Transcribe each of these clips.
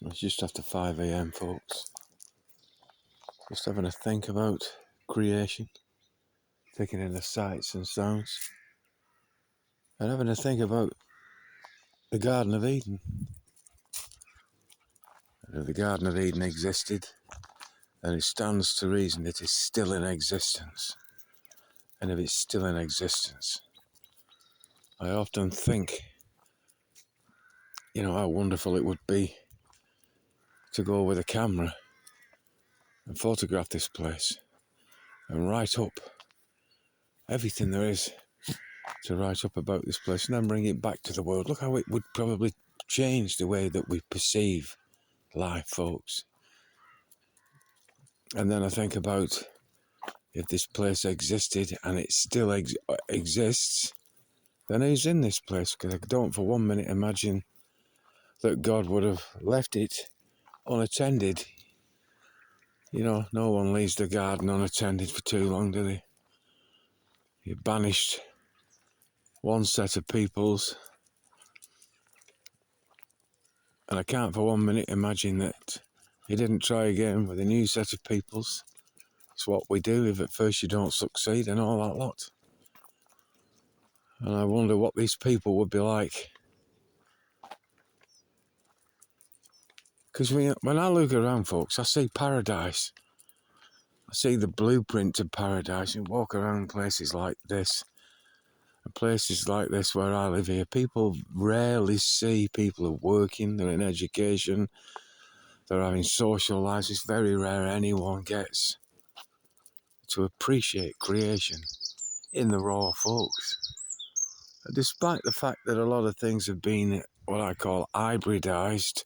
It's just after 5 a.m, folks. Just having a think about creation, taking in the sights and sounds, and having a think about the Garden of Eden. And if the Garden of Eden existed, then it stands to reason it is still in existence. And if it's still in existence, I often think, how wonderful it would be to go with a camera and photograph this place and write up everything there is to write up about this place and then bring it back to the world. Look how it would probably change the way that we perceive life, folks. And then I think about if this place existed and it still exists, then who's in this place? Because I don't for 1 minute imagine that God would have left it unattended. No one leaves the garden unattended for too long, do they? You banished one set of peoples, and I can't for 1 minute imagine that he didn't try again with a new set of peoples. It's what we do if at first you don't succeed and all that lot. And I wonder what these people would be like. Because when I look around, folks, I see paradise. I see the blueprint of paradise and walk around places like this. And places like this where I live here, people rarely see people are working, they're in education, they're having social lives. It's very rare anyone gets to appreciate creation in the raw, folks. Despite the fact that a lot of things have been what I call hybridized,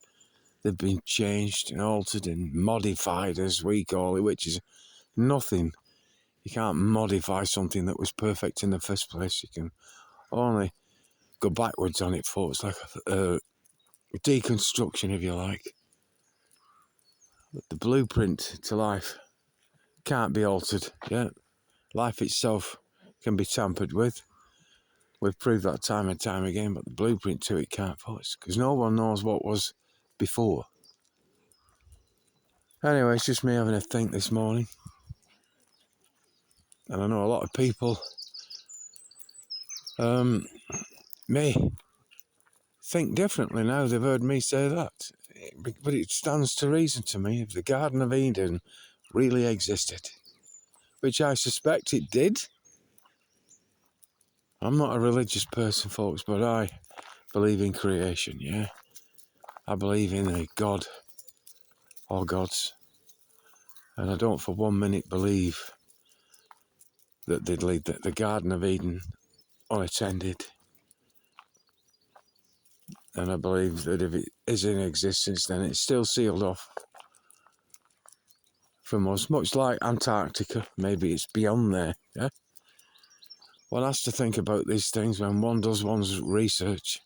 they've been changed and altered and modified, as we call it, which is nothing. You can't modify something that was perfect in the first place. You can only go backwards on it, folks, like a deconstruction, if you like. But the blueprint to life can't be altered. Yeah, life itself can be tampered with. We've proved that time and time again, but the blueprint to it can't, folks, because no one knows what was before. Anyway, it's just me having a think this morning. And I know a lot of people may think differently now they've heard me say that. But it stands to reason to me if the Garden of Eden really existed, which I suspect it did. I'm not a religious person, folks, but I believe in creation, yeah? I believe in a God or gods. And I don't for 1 minute believe that they'd leave the Garden of Eden unattended. And I believe that if it is in existence, then it's still sealed off from us, much like Antarctica. Maybe it's beyond there, yeah? One has to think about these things when one does one's research.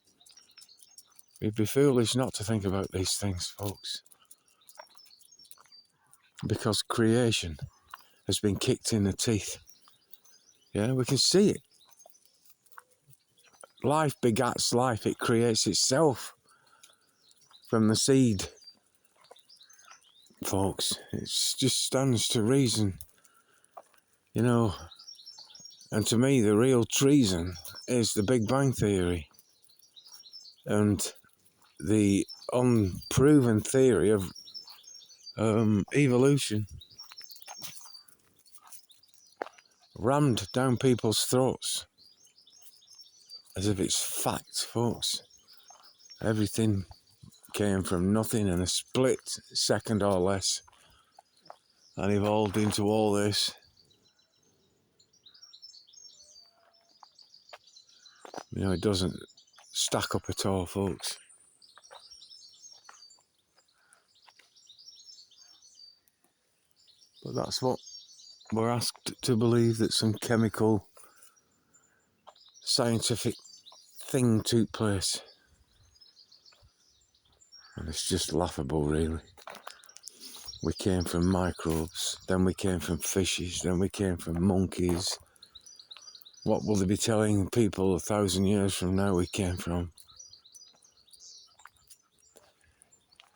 It'd be foolish not to think about these things, folks. Because creation has been kicked in the teeth. Yeah, we can see it. Life begats life. It creates itself from the seed, folks. It just stands to reason, And to me, the real treason is the Big Bang Theory and the unproven theory of evolution rammed down people's throats as if it's fact, folks. Everything came from nothing in a split second or less and evolved into all this. It doesn't stack up at all, folks. But that's what we're asked to believe, that some chemical scientific thing took place. And it's just laughable, really. We came from microbes, then we came from fishes, then we came from monkeys. What will they be telling people 1,000 years from now we came from?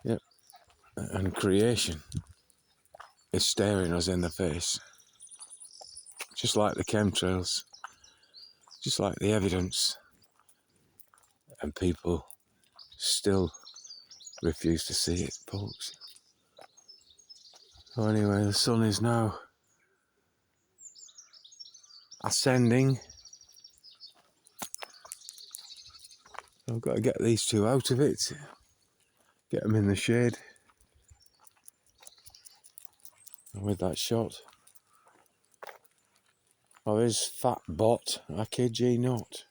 Yep, and creation is staring us in the face. Just like the chemtrails, just like the evidence, and people still refuse to see it, folks. So anyway, the sun is now ascending. I've got to get these two out of it, get them in the shade. And with that shot of his fat bot, I kid ye not.